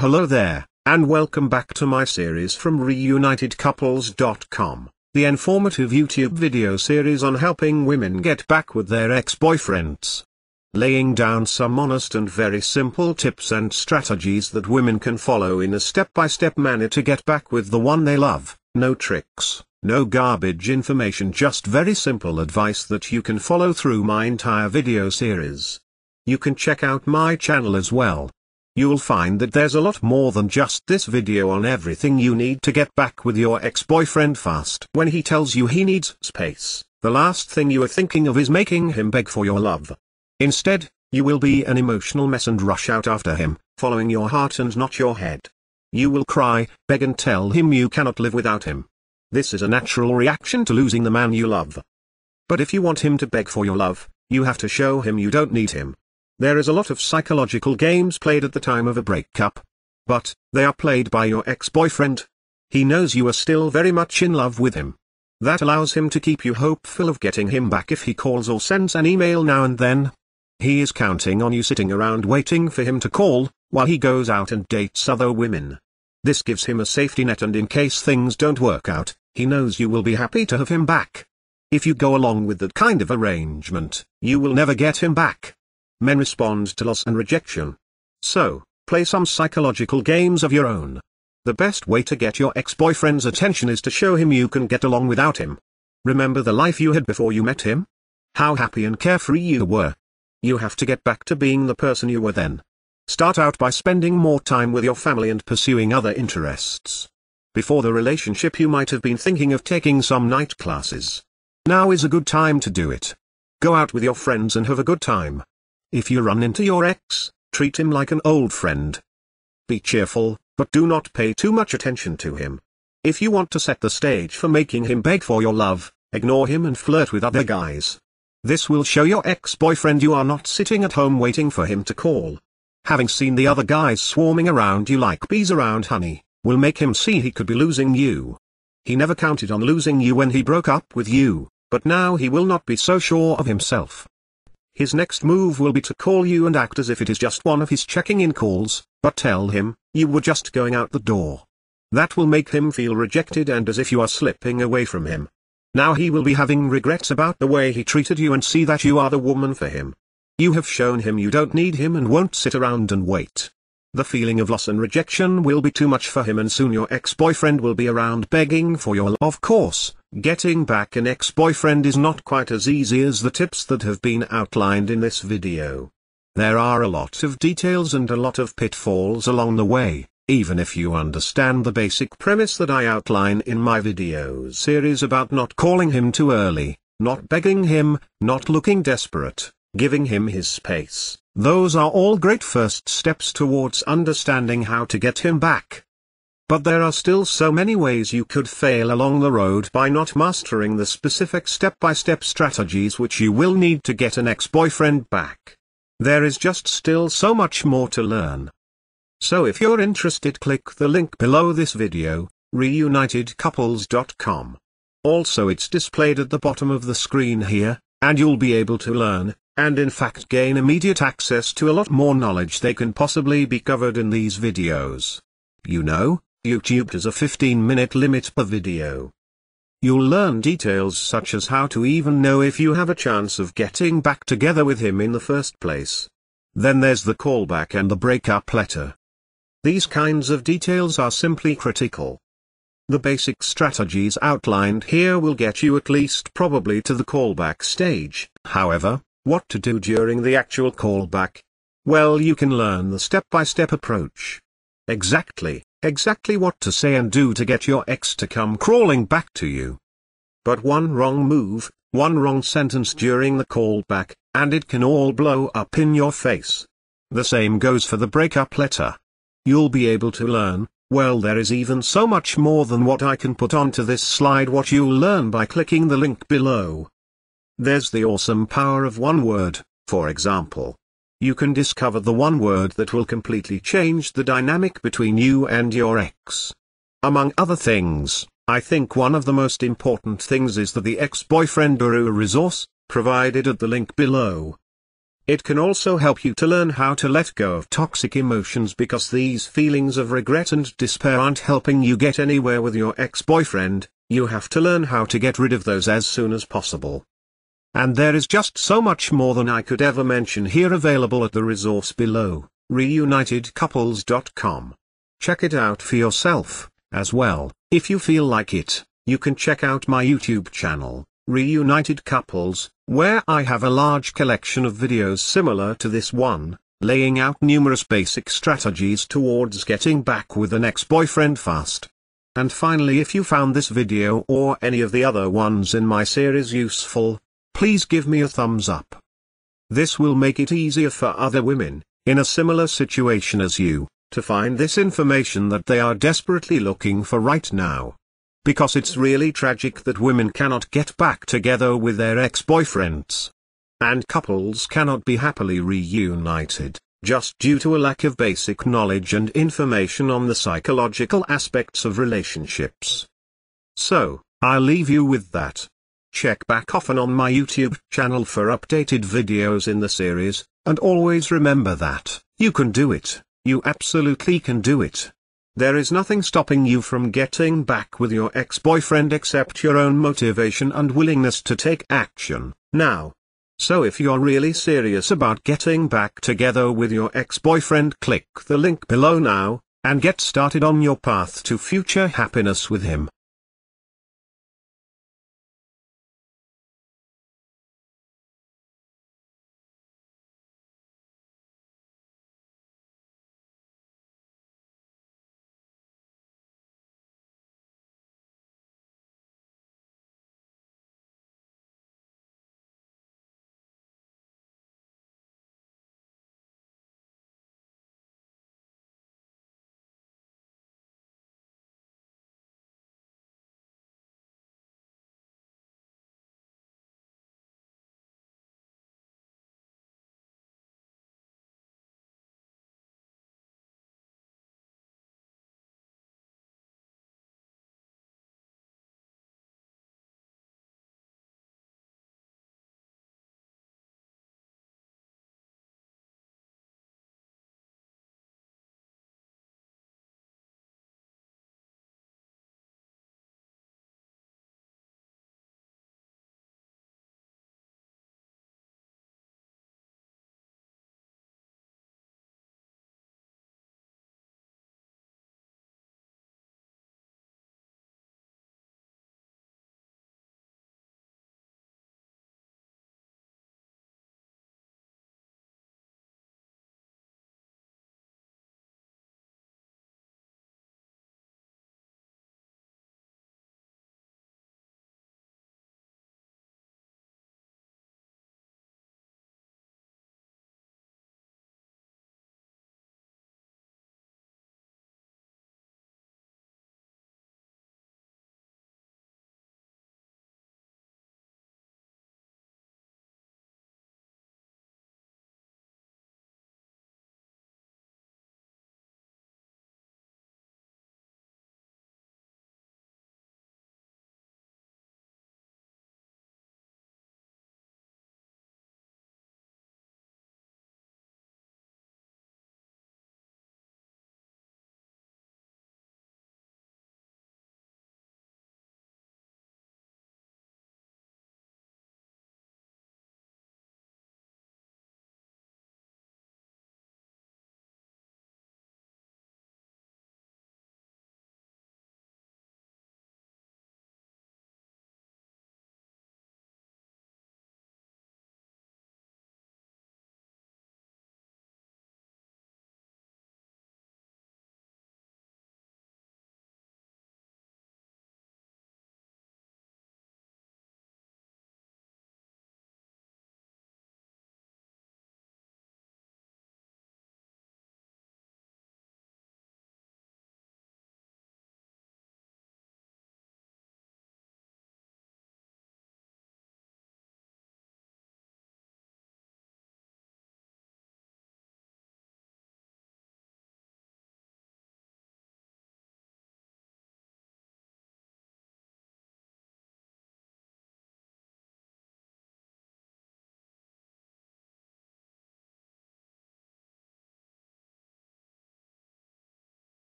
Hello there, and welcome back to my series from reunitedcouples.com, the informative YouTube video series on helping women get back with their ex-boyfriends. Laying down some honest and very simple tips and strategies that women can follow in a step-by-step manner to get back with the one they love. No tricks, no garbage information, just very simple advice that you can follow through my entire video series. You can check out my channel as well. You'll find that there's a lot more than just this video on everything you need to get back with your ex-boyfriend fast. When he tells you he needs space, the last thing you are thinking of is making him beg for your love. Instead, you will be an emotional mess and rush out after him, following your heart and not your head. You will cry, beg and tell him you cannot live without him. This is a natural reaction to losing the man you love. But if you want him to beg for your love, you have to show him you don't need him. There is a lot of psychological games played at the time of a breakup. But, they are played by your ex-boyfriend. He knows you are still very much in love with him. That allows him to keep you hopeful of getting him back if he calls or sends an email now and then. He is counting on you sitting around waiting for him to call, while he goes out and dates other women. This gives him a safety net, and in case things don't work out, he knows you will be happy to have him back. If you go along with that kind of arrangement, you will never get him back. Men respond to loss and rejection. So, play some psychological games of your own. The best way to get your ex-boyfriend's attention is to show him you can get along without him. Remember the life you had before you met him? How happy and carefree you were. You have to get back to being the person you were then. Start out by spending more time with your family and pursuing other interests. Before the relationship you might have been thinking of taking some night classes. Now is a good time to do it. Go out with your friends and have a good time. If you run into your ex, treat him like an old friend. Be cheerful, but do not pay too much attention to him. If you want to set the stage for making him beg for your love, ignore him and flirt with other guys. This will show your ex-boyfriend you are not sitting at home waiting for him to call. Having seen the other guys swarming around you like bees around honey, will make him see he could be losing you. He never counted on losing you when he broke up with you, but now he will not be so sure of himself. His next move will be to call you and act as if it is just one of his checking-in calls, but tell him, you were just going out the door. That will make him feel rejected and as if you are slipping away from him. Now he will be having regrets about the way he treated you and see that you are the woman for him. You have shown him you don't need him and won't sit around and wait. The feeling of loss and rejection will be too much for him and soon your ex-boyfriend will be around begging for your love. Of course, getting back an ex-boyfriend is not quite as easy as the tips that have been outlined in this video. There are a lot of details and a lot of pitfalls along the way, even if you understand the basic premise that I outline in my video series about not calling him too early, not begging him, not looking desperate, giving him his space. Those are all great first steps towards understanding how to get him back. But there are still so many ways you could fail along the road by not mastering the specific step-by-step strategies which you will need to get an ex-boyfriend back. There is just still so much more to learn. So if you're interested, click the link below this video, reunitedcouples.com. Also it's displayed at the bottom of the screen here, and you'll be able to learn, and in fact gain immediate access to a lot more knowledge they can possibly be covered in these videos. You know, YouTube has a 15-minute limit per video. You'll learn details such as how to even know if you have a chance of getting back together with him in the first place. Then there's the callback and the breakup letter. These kinds of details are simply critical. The basic strategies outlined here will get you at least probably to the callback stage. However, what to do during the actual callback? Well, you can learn the step-by-step approach. Exactly what to say and do to get your ex to come crawling back to you. But one wrong move, one wrong sentence during the callback, and it can all blow up in your face. The same goes for the breakup letter. You'll be able to learn, well, there is even so much more than what I can put onto this slide what you'll learn by clicking the link below. There's the awesome power of one word, for example. You can discover the one word that will completely change the dynamic between you and your ex. Among other things, I think one of the most important things is that the ex-boyfriend guru resource, provided at the link below. It can also help you to learn how to let go of toxic emotions, because these feelings of regret and despair aren't helping you get anywhere with your ex-boyfriend. You have to learn how to get rid of those as soon as possible. And there is just so much more than I could ever mention here available at the resource below, reunitedcouples.com. Check it out for yourself, as well. If you feel like it, you can check out my YouTube channel, Reunited Couples, where I have a large collection of videos similar to this one, laying out numerous basic strategies towards getting back with an ex-boyfriend fast. And finally, if you found this video or any of the other ones in my series useful, please give me a thumbs up. This will make it easier for other women, in a similar situation as you, to find this information that they are desperately looking for right now. Because it's really tragic that women cannot get back together with their ex-boyfriends. And couples cannot be happily reunited, just due to a lack of basic knowledge and information on the psychological aspects of relationships. So, I'll leave you with that. Check back often on my YouTube channel for updated videos in the series, and always remember that, you can do it, you absolutely can do it. There is nothing stopping you from getting back with your ex-boyfriend except your own motivation and willingness to take action, now. So if you're really serious about getting back together with your ex-boyfriend, click the link below now, and get started on your path to future happiness with him.